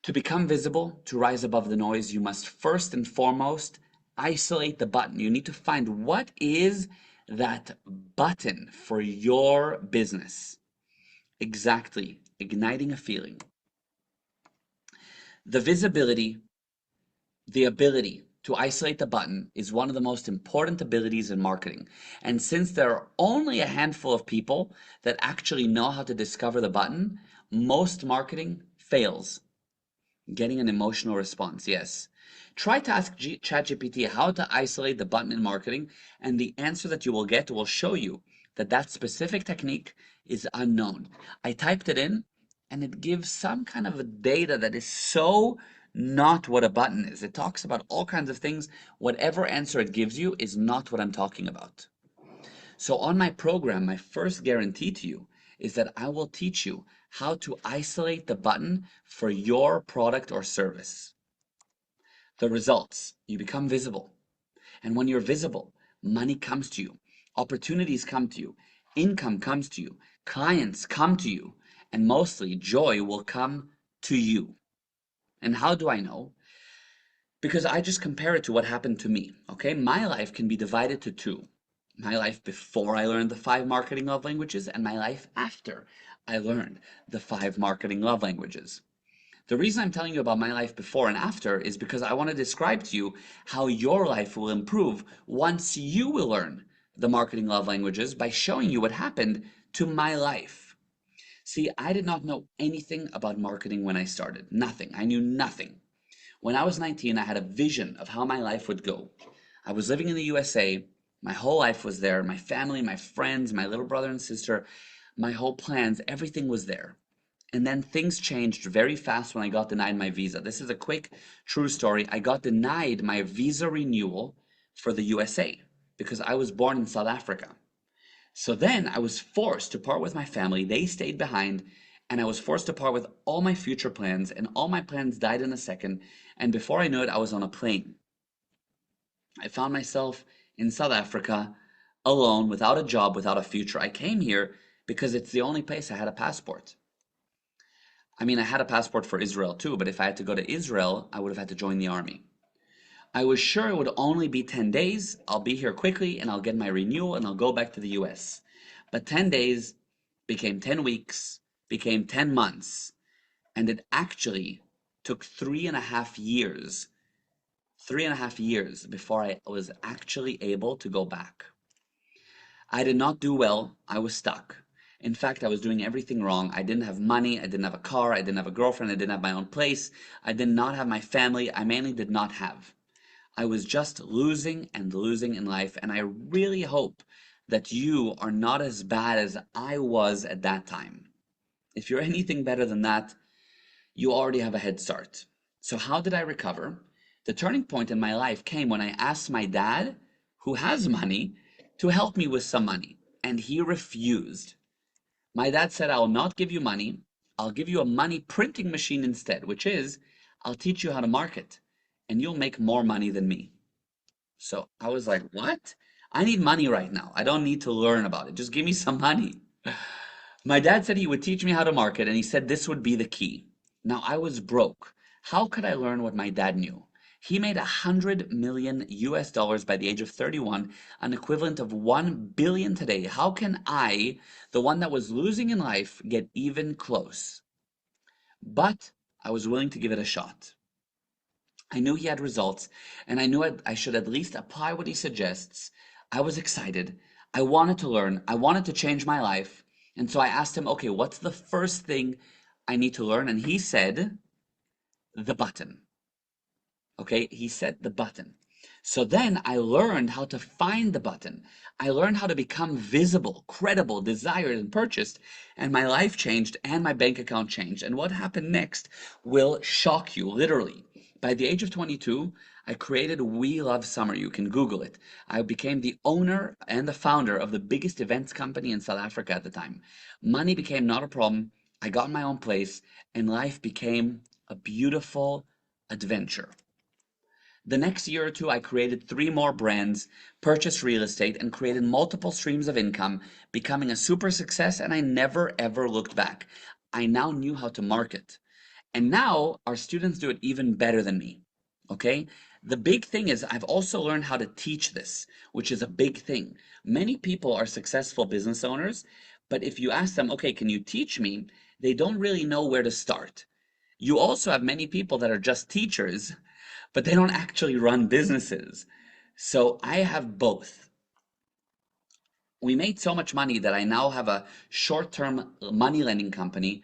To become visible, to rise above the noise, you must first and foremost isolate the button. You need to find what is that button for your business. Exactly, igniting a feeling. The visibility, the ability to isolate the button is one of the most important abilities in marketing. And since there are only a handful of people that actually know how to discover the button, most marketing fails. Getting an emotional response, yes. Try to ask ChatGPT how to isolate the button in marketing, and the answer that you will get will show you that that specific technique is unknown. I typed it in, and it gives some kind of a data that is so not what a button is. It talks about all kinds of things. Whatever answer it gives you is not what I'm talking about. So on my program, my first guarantee to you is that I will teach you how to isolate the button for your product or service. The results, you become visible. And when you're visible, money comes to you, opportunities come to you, income comes to you, clients come to you, and mostly joy will come to you. And how do I know? Because I just compare it to what happened to me, okay? My life can be divided to 2. my life before I learned the 5 marketing love languages and my life after I learned the 5 marketing love languages. The reason I'm telling you about my life before and after is because I want to describe to you how your life will improve once you will learn the marketing love languages by showing you what happened to my life. See, I did not know anything about marketing when I started. Nothing. I knew nothing. When I was 19, I had a vision of how my life would go. I was living in the USA. My whole life was there. My family, my friends, my little brother and sister, my whole plans, everything was there. And then things changed very fast when I got denied my visa. This is a quick, true story. I got denied my visa renewal for the USA because I was born in South Africa. So then I was forced to part with my family. They stayed behind, and I was forced to part with all my future plans, and all my plans died in a second. And before I knew it, I was on a plane. I found myself in South Africa, alone, without a job, without a future. I came here because it's the only place I had a passport. I mean, I had a passport for Israel too, but if I had to go to Israel, I would have had to join the army. I was sure it would only be 10 days. I'll be here quickly and I'll get my renewal and I'll go back to the US. But 10 days became 10 weeks, became 10 months, and it actually took 3.5 years, 3.5 years before I was actually able to go back. I did not do well. I was stuck. In fact, I was doing everything wrong. I didn't have money. I didn't have a car. I didn't have a girlfriend. I didn't have my own place. I did not have my family. I mainly did not have. I was just losing and losing in life. And I really hope that you are not as bad as I was at that time. If you're anything better than that, you already have a head start. So how did I recover? The turning point in my life came when I asked my dad, who has money, to help me with some money. And he refused. My dad said, I will not give you money. I'll give you a money printing machine instead, which is, I'll teach you how to market and you'll make more money than me. So I was like, what? I need money right now. I don't need to learn about it. Just give me some money. My dad said he would teach me how to market and he said this would be the key. Now I was broke. How could I learn what my dad knew? He made 100 million US dollars by the age of 31, an equivalent of 1 billion today. How can I, the one that was losing in life, get even close? But I was willing to give it a shot. I knew he had results, and I knew I should at least apply what he suggests. I was excited. I wanted to learn. I wanted to change my life. And so I asked him, okay, what's the first thing I need to learn? And he said, the button. Okay, he said the button. So then I learned how to find the button. I learned how to become visible, credible, desired, and purchased. And my life changed and my bank account changed. And what happened next will shock you, literally. By the age of 22, I created We Love Summer. You can Google it. I became the owner and the founder of the biggest events company in South Africa at the time. Money became not a problem. I got my own place, and life became a beautiful adventure. The next year or two, I created 3 more brands, purchased real estate, and created multiple streams of income, becoming a super success, and I never ever looked back. I now knew how to market. And now our students do it even better than me. Okay? The big thing is I've also learned how to teach this, which is a big thing. Many people are successful business owners, but if you ask them, okay, can you teach me? They don't really know where to start. You also have many people that are just teachers, but they don't actually run businesses. So I have both. We made so much money that I now have a short-term money lending company.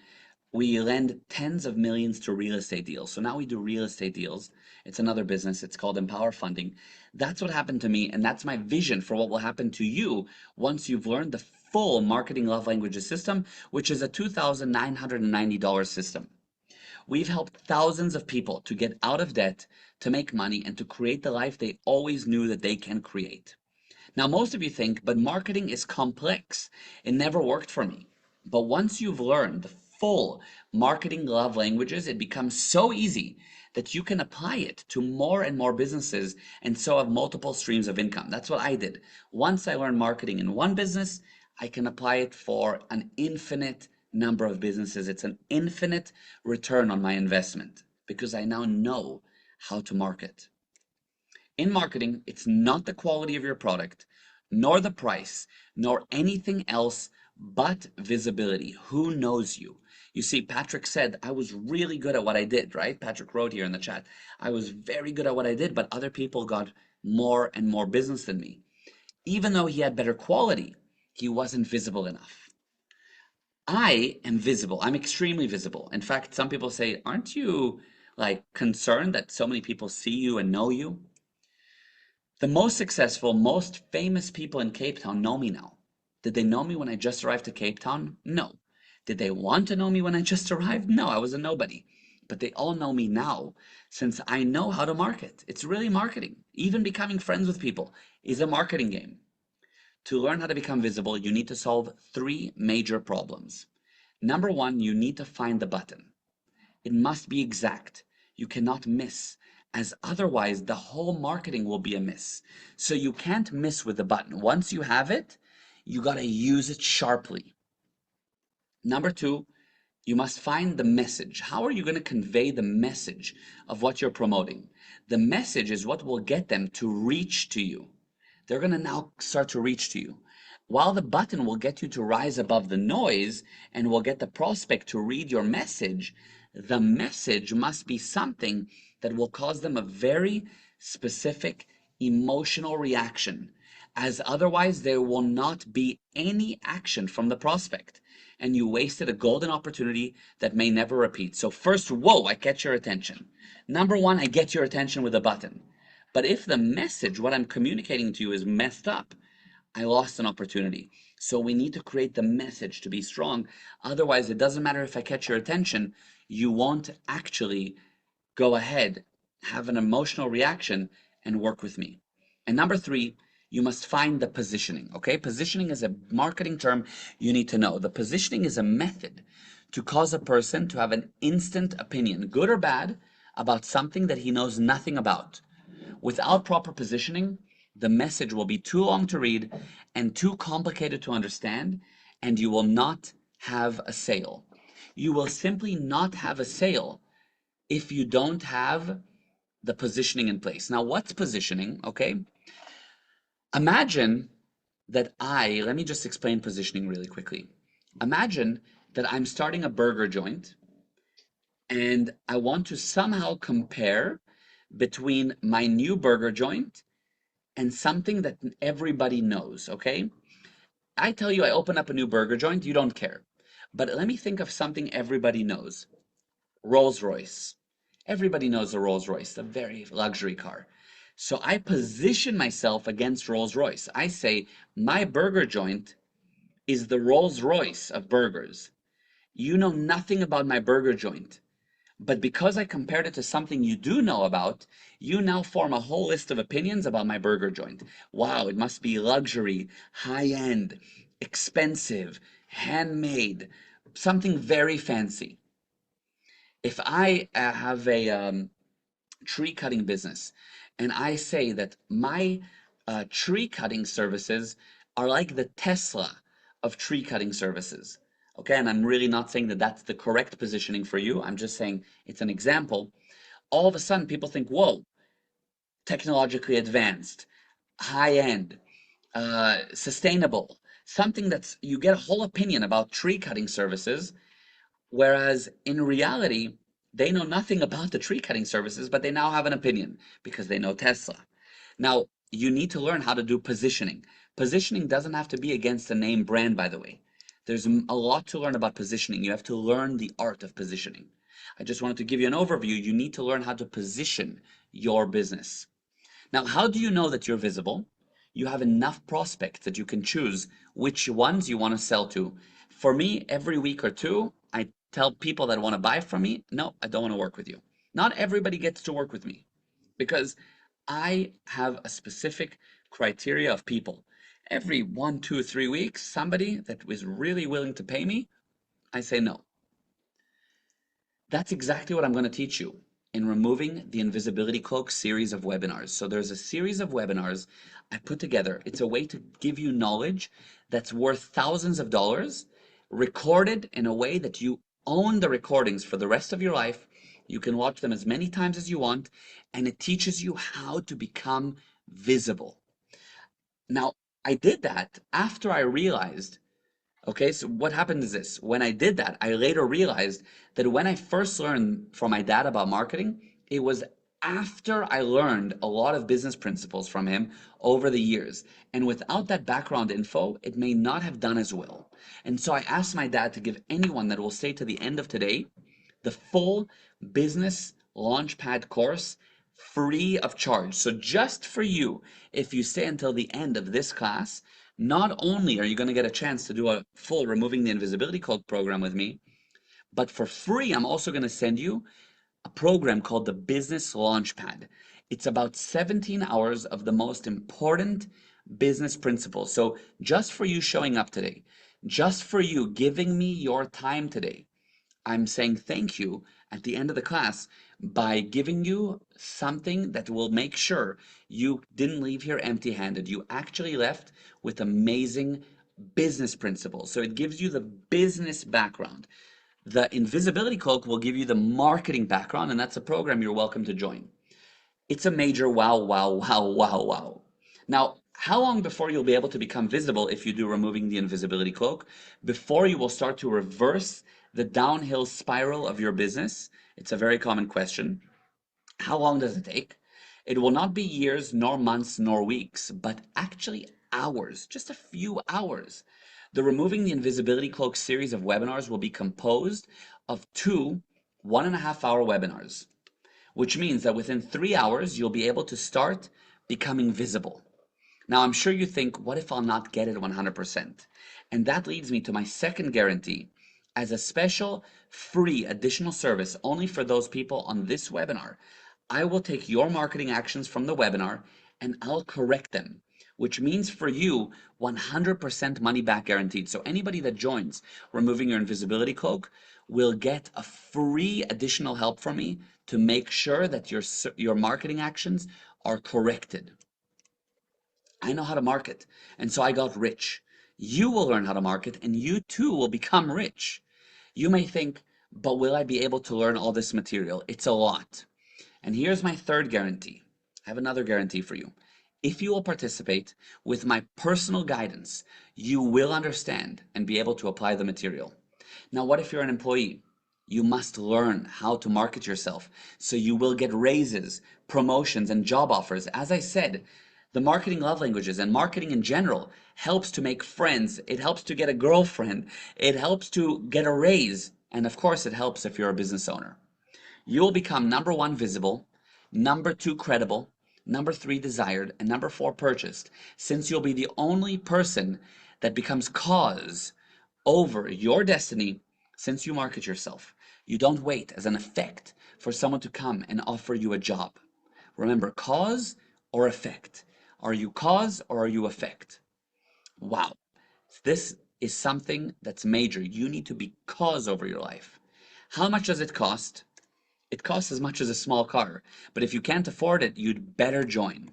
We lend tens of millions to real estate deals. So now we do real estate deals. It's another business. It's called Empower Funding. That's what happened to me, and that's my vision for what will happen to you once you've learned the full Marketing Love Languages system, which is a $2,990 system. We've helped thousands of people to get out of debt, to make money, and to create the life they always knew that they can create. Now, most of you think, but marketing is complex. It never worked for me. But once you've learned the full marketing love languages, it becomes so easy that you can apply it to more and more businesses and so have multiple streams of income. That's what I did. Once I learned marketing in one business, I can apply it for an infinite number of businesses. It's an infinite return on my investment because I now know how to market. In marketing, it's not the quality of your product, nor the price, nor anything else but visibility. Who knows you? You see, Patrick said, I was really good at what I did, right? Patrick wrote here in the chat, I was very good at what I did, but other people got more and more business than me. Even though he had better quality, he wasn't visible enough. I am visible. I'm extremely visible. In fact, some people say, aren't you like concerned that so many people see you and know you? The most successful, most famous people in Cape Town know me now. Did they know me when I just arrived to Cape Town? No. Did they want to know me when I just arrived? No, I was a nobody. But they all know me now since I know how to market. It's really marketing. Even becoming friends with people is a marketing game. To learn how to become visible, you need to solve 3 major problems. Number 1, you need to find the button. It must be exact. You cannot miss, as otherwise the whole marketing will be a miss. So you can't miss with the button. Once you have it, you got to use it sharply. Number 2, you must find the message. How are you going to convey the message of what you're promoting? The message is what will get them to reach to you. They're going to now start to reach to you. While the button will get you to rise above the noise and will get the prospect to read your message, the message must be something that will cause them a very specific emotional reaction, as otherwise there will not be any action from the prospect. And you wasted a golden opportunity that may never repeat. So first, whoa, I catch your attention. Number 1, I get your attention with a button. But if the message, what I'm communicating to you, is messed up, I lost an opportunity. So we need to create the message to be strong. Otherwise, it doesn't matter if I catch your attention, you won't actually go ahead, have an emotional reaction, and work with me. And number 3, you must find the positioning, okay? Positioning is a marketing term you need to know. The positioning is a method to cause a person to have an instant opinion, good or bad, about something that he knows nothing about. Without proper positioning, the message will be too long to read and too complicated to understand, and you will not have a sale. You will simply not have a sale if you don't have the positioning in place. Now, what's positioning? Okay. Imagine that let me just explain positioning really quickly. Imagine that I'm starting a burger joint and I want to somehow compare between my new burger joint and something that everybody knows, okay? I tell you I open up a new burger joint, you don't care. But let me think of something everybody knows. Rolls-Royce. Everybody knows a Rolls-Royce, a very luxury car. So I position myself against Rolls-Royce. I say, my burger joint is the Rolls-Royce of burgers. You know nothing about my burger joint. But because I compared it to something you do know about, you now form a whole list of opinions about my burger joint. Wow, it must be luxury, high-end, expensive, handmade, something very fancy. If I have a tree cutting business and I say that my tree cutting services are like the Tesla of tree cutting services, okay, and I'm really not saying that that's the correct positioning for you, I'm just saying it's an example. All of a sudden people think, whoa, technologically advanced, high end, sustainable, something that's, you get a whole opinion about tree cutting services. Whereas in reality, they know nothing about the tree cutting services, but they now have an opinion because they know Tesla. Now, you need to learn how to do positioning. Positioning doesn't have to be against a name brand, by the way. There's a lot to learn about positioning. You have to learn the art of positioning. I just wanted to give you an overview. You need to learn how to position your business. Now, how do you know that you're visible? You have enough prospects that you can choose which ones you want to sell to. For me, every week or two, I tell people that want to buy from me, no, I don't want to work with you. Not everybody gets to work with me because I have a specific criteria of people. Every 1, 2, 3 weeks, somebody that was really willing to pay me, I say no. That's exactly what I'm going to teach you in Removing the Invisibility Cloak series of webinars. So there's a series of webinars I put together. It's a way to give you knowledge that's worth thousands of dollars, recorded in a way that you own the recordings for the rest of your life. You can watch them as many times as you want, and it teaches you how to become visible. Now, I did that after I realized, okay, so what happened is this. When I did that, I later realized that when I first learned from my dad about marketing, it was after I learned a lot of business principles from him over the years. And without that background info, it may not have done as well. And so I asked my dad to give anyone that will stay to the end of today the full business launchpad course free of charge. So just for you, if you stay until the end of this class, not only are you going to get a chance to do a full removing the invisibility code program with me, but for free, I'm also going to send you a program called the Business Launchpad. It's about 17 hours of the most important business principles. So just for you showing up today, just for you giving me your time today, I'm saying thank you at the end of the class by giving you something that will make sure you didn't leave here empty-handed. You actually left with amazing business principles. So it gives you the business background. The invisibility cloak will give you the marketing background, and that's a program you're welcome to join. It's a major wow, wow, wow, wow, wow. Now, how long before you'll be able to become visible if you do removing the invisibility cloak? Before you will start to reverse the downhill spiral of your business? It's a very common question. How long does it take? It will not be years, nor months, nor weeks, but actually hours, just a few hours. The Removing the Invisibility Cloak series of webinars will be composed of two 1.5 hour webinars, which means that within 3 hours, you'll be able to start becoming visible. Now, I'm sure you think, what if I'll not get it 100%? And that leads me to my second guarantee. As a special free additional service only for those people on this webinar, I will take your marketing actions from the webinar and I'll correct them, which means for you 100% money back guaranteed. So anybody that joins Removing Your Invisibility Cloak will get a free additional help from me to make sure that your marketing actions are corrected. I know how to market, and so I got rich. You will learn how to market, and you too will become rich. You may think, but will I be able to learn all this material? It's a lot. And here's my third guarantee. I have another guarantee for you. If you will participate with my personal guidance, you will understand and be able to apply the material. Now, what if you're an employee? You must learn how to market yourself so you will get raises, promotions, and job offers. As I said, the marketing love languages and marketing in general helps to make friends. It helps to get a girlfriend. It helps to get a raise. And of course, it helps if you're a business owner. You will become number 1 visible, number 2 credible, number 3 desired, and number 4 purchased, since you'll be the only person that becomes cause over your destiny since you market yourself. You don't wait as an effect for someone to come and offer you a job. Remember, cause or effect. Are you cause or are you effect? Wow. This is something that's major. You need to be cause over your life. How much does it cost? It costs as much as a small car, but if you can't afford it, you'd better join.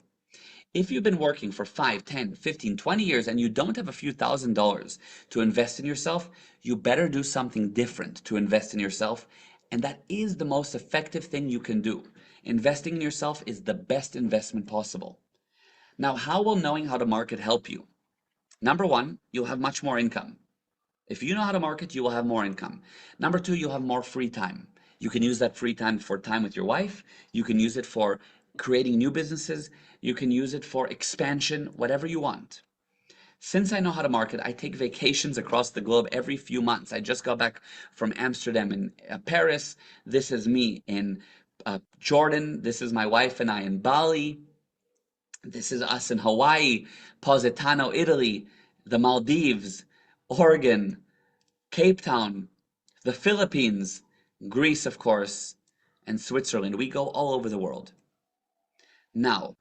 If you've been working for 5, 10, 15, 20 years and you don't have a few $1,000s to invest in yourself, you better do something different to invest in yourself, and that is the most effective thing you can do. Investing in yourself is the best investment possible. Now, how will knowing how to market help you? Number 1, you'll have much more income. If you know how to market, you will have more income. Number 2, you'll have more free time. You can use that free time for time with your wife. You can use it for creating new businesses. You can use it for expansion, whatever you want. Since I know how to market, I take vacations across the globe every few months. I just got back from Amsterdam and Paris. This is me in Jordan. This is my wife and I in Bali. This is us in Hawaii, Positano, Italy, the Maldives, Oregon, Cape Town, the Philippines, Greece, of course, and Switzerland. We go all over the world. Now,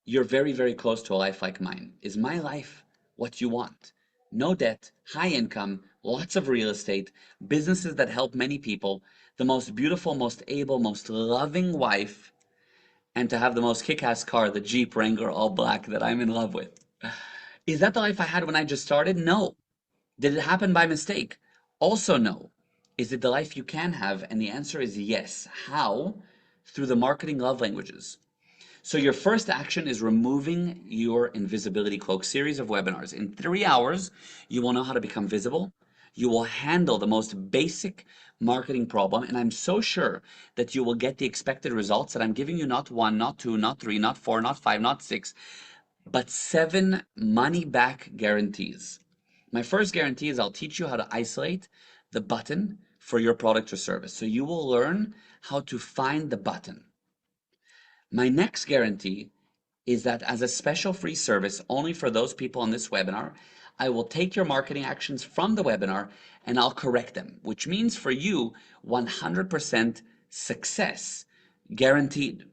you're very, very close to a life like mine. Is my life what you want? No debt, high income, lots of real estate, businesses that help many people, the most beautiful, most able, most loving wife, and to have the most kick-ass car, the Jeep Wrangler all black that I'm in love with. Is that the life I had when I just started? No. Did it happen by mistake? Also no. Is it the life you can have? And the answer is yes. How? Through the marketing love languages. So your first action is removing your invisibility cloak series of webinars. In 3 hours, you will know how to become visible. You will handle the most basic marketing problem, and I'm so sure that you will get the expected results that I'm giving you, not 1, not 2, not 3, not 4, not 5, not 6, but 7 money back guarantees. My first guarantee is I'll teach you how to isolate the button for your product or service. So you will learn how to find the button. My next guarantee is that as a special free service only for those people on this webinar, I will take your marketing actions from the webinar and I'll correct them, which means for you 100% success guaranteed,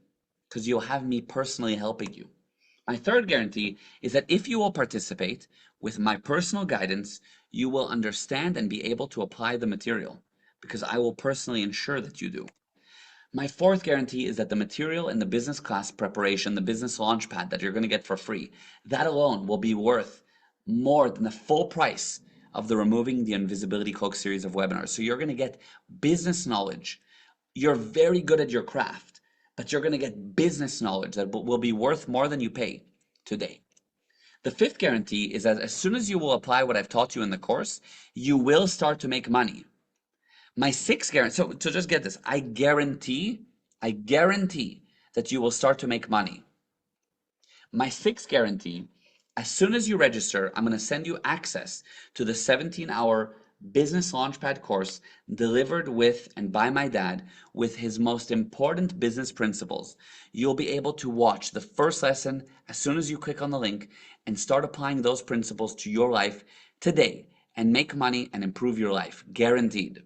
because you'll have me personally helping you. My third guarantee is that if you will participate with my personal guidance, you will understand and be able to apply the material, because I will personally ensure that you do. My fourth guarantee is that the material in the business class preparation, the business launchpad that you're going to get for free, that alone will be worth more than the full price of the Removing the Invisibility Cloak series of webinars. So you're going to get business knowledge. You're very good at your craft, but you're going to get business knowledge that will be worth more than you pay today. The fifth guarantee is that as soon as you will apply what I've taught you in the course, you will start to make money. My sixth guarantee, so just get this, I guarantee that you will start to make money. My sixth guarantee, as soon as you register, I'm going to send you access to the 17-hour Business Launchpad course delivered with and by my dad with his most important business principles. You'll be able to watch the first lesson as soon as you click on the link and start applying those principles to your life today and make money and improve your life, guaranteed.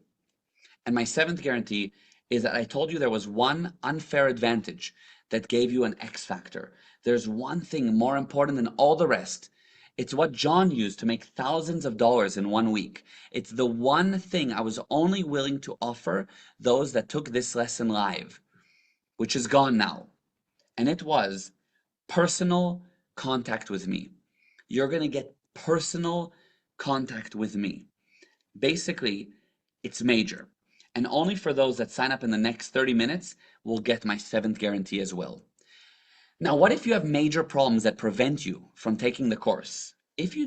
And my seventh guarantee is that I told you there was one unfair advantage that gave you an X factor. There's one thing more important than all the rest. It's what John used to make thousands of dollars in 1 week. It's the one thing I was only willing to offer those that took this lesson live, which is gone now. And it was personal contact with me. You're going to get personal contact with me. Basically, it's major. And only for those that sign up in the next 30 minutes will get my seventh guarantee as well. Now, what if you have major problems that prevent you from taking the course? If you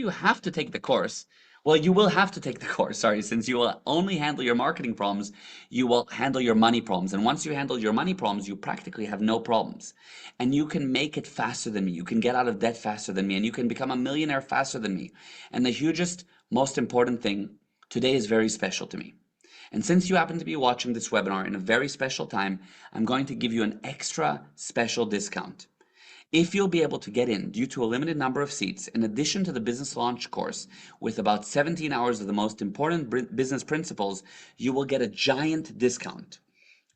have to take the course, well, you will have to take the course, since you will only handle your marketing problems, you will handle your money problems. And once you handle your money problems, you practically have no problems. And you can make it faster than me. You can get out of debt faster than me. And you can become a millionaire faster than me. And the hugest, most important thing, today is very special to me. And since you happen to be watching this webinar in a very special time, I'm going to give you an extra special discount. If you'll be able to get in due to a limited number of seats, in addition to the business launch course with about 17 hours of the most important business principles, you will get a giant discount.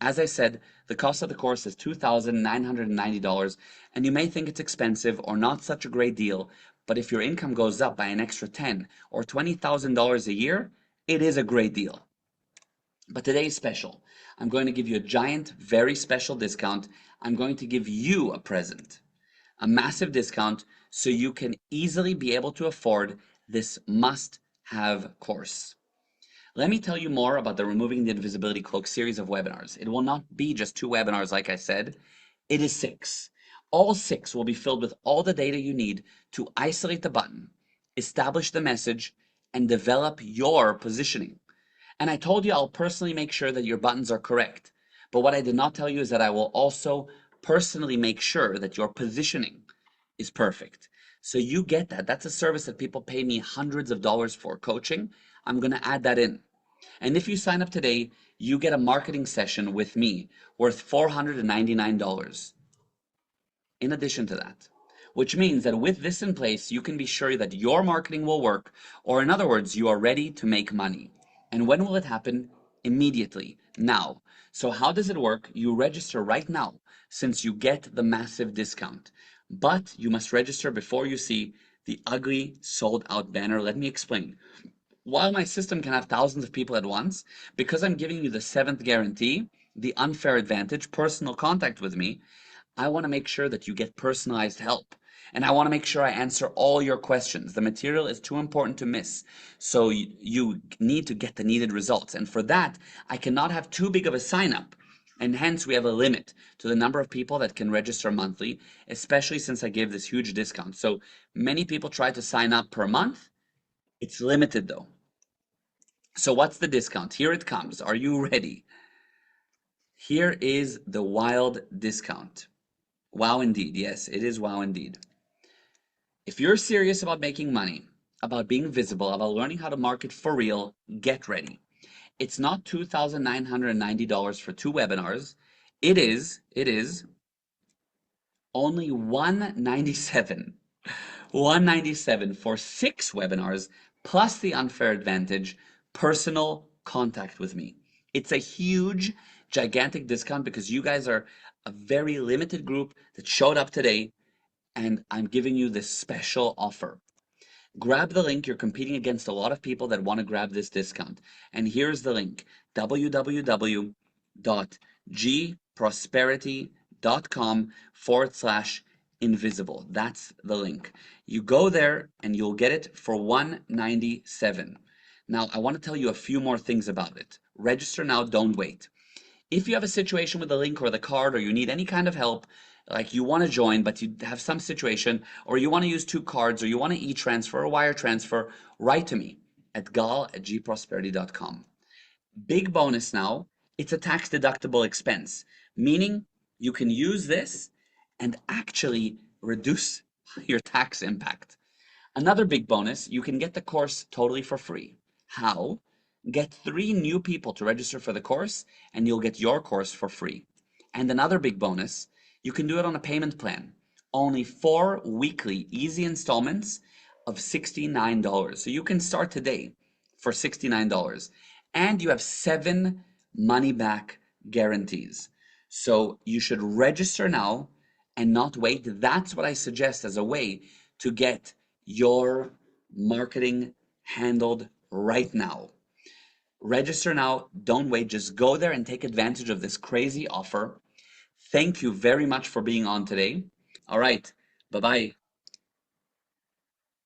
As I said, the cost of the course is $2,990, and you may think it's expensive or not such a great deal, but if your income goes up by an extra $10,000 or $20,000 a year, it is a great deal. But today is special. I'm going to give you a giant, very special discount. I'm going to give you a present, a massive discount, so you can easily be able to afford this must-have course. Let me tell you more about the Removing the Invisibility Cloak series of webinars. It will not be just 2 webinars like I said. It is 6. All 6 will be filled with all the data you need to isolate the button, establish the message, and develop your positioning. And I told you I'll personally make sure that your buttons are correct. But what I did not tell you is that I will also personally make sure that your positioning is perfect. So you get that. That's a service that people pay me hundreds of dollars for, coaching. I'm going to add that in. And if you sign up today, you get a marketing session with me worth $499 in addition to that. Which means that with this in place, you can be sure that your marketing will work, or in other words, you are ready to make money. And when will it happen? Immediately, now. So how does it work? You register right now, since you get the massive discount. But you must register before you see the ugly sold out banner. Let me explain. While my system can have thousands of people at once, because I'm giving you the 7th guarantee, the unfair advantage, personal contact with me, I want to make sure that you get personalized help. And I want to make sure I answer all your questions. The material is too important to miss. So you need to get the needed results. And for that, I cannot have too big of a sign up. And hence we have a limit to the number of people that can register monthly, especially since I gave this huge discount. So many people try to sign up per month. It's limited though. So what's the discount? Here it comes. Are you ready? Here is the wild discount. Wow indeed. Yes, it is wow indeed. If you're serious about making money, about being visible, about learning how to market for real, get ready. It's not $2,990 for 2 webinars. It is only $197. $197 for 6 webinars plus the unfair advantage, personal contact with me. It's a huge, gigantic discount because you guys are a very limited group that showed up today, and I'm giving you this special offer. Grab the link. You're competing against a lot of people that want to grab this discount. And here's the link: www.gprosperity.com/invisible. That's the link. You go there and you'll get it for $197. Now, I want to tell you a few more things about it. Register now, don't wait. If you have a situation with the link or the card, or you need any kind of help, like you want to join, but you have some situation, or you want to use 2 cards, or you want to e-transfer or wire transfer, write to me at gal@gprosperity.com. Big bonus now, it's a tax deductible expense, meaning you can use this and actually reduce your tax impact. Another big bonus, you can get the course totally for free. How? Get 3 new people to register for the course and you'll get your course for free. And another big bonus, you can do it on a payment plan. Only 4 weekly easy installments of $69. So you can start today for $69. And you have 7 money back guarantees. So you should register now and not wait. That's what I suggest as a way to get your marketing handled right now. Register now, don't wait, just go there and take advantage of this crazy offer. Thank you very much for being on today. All right, bye-bye.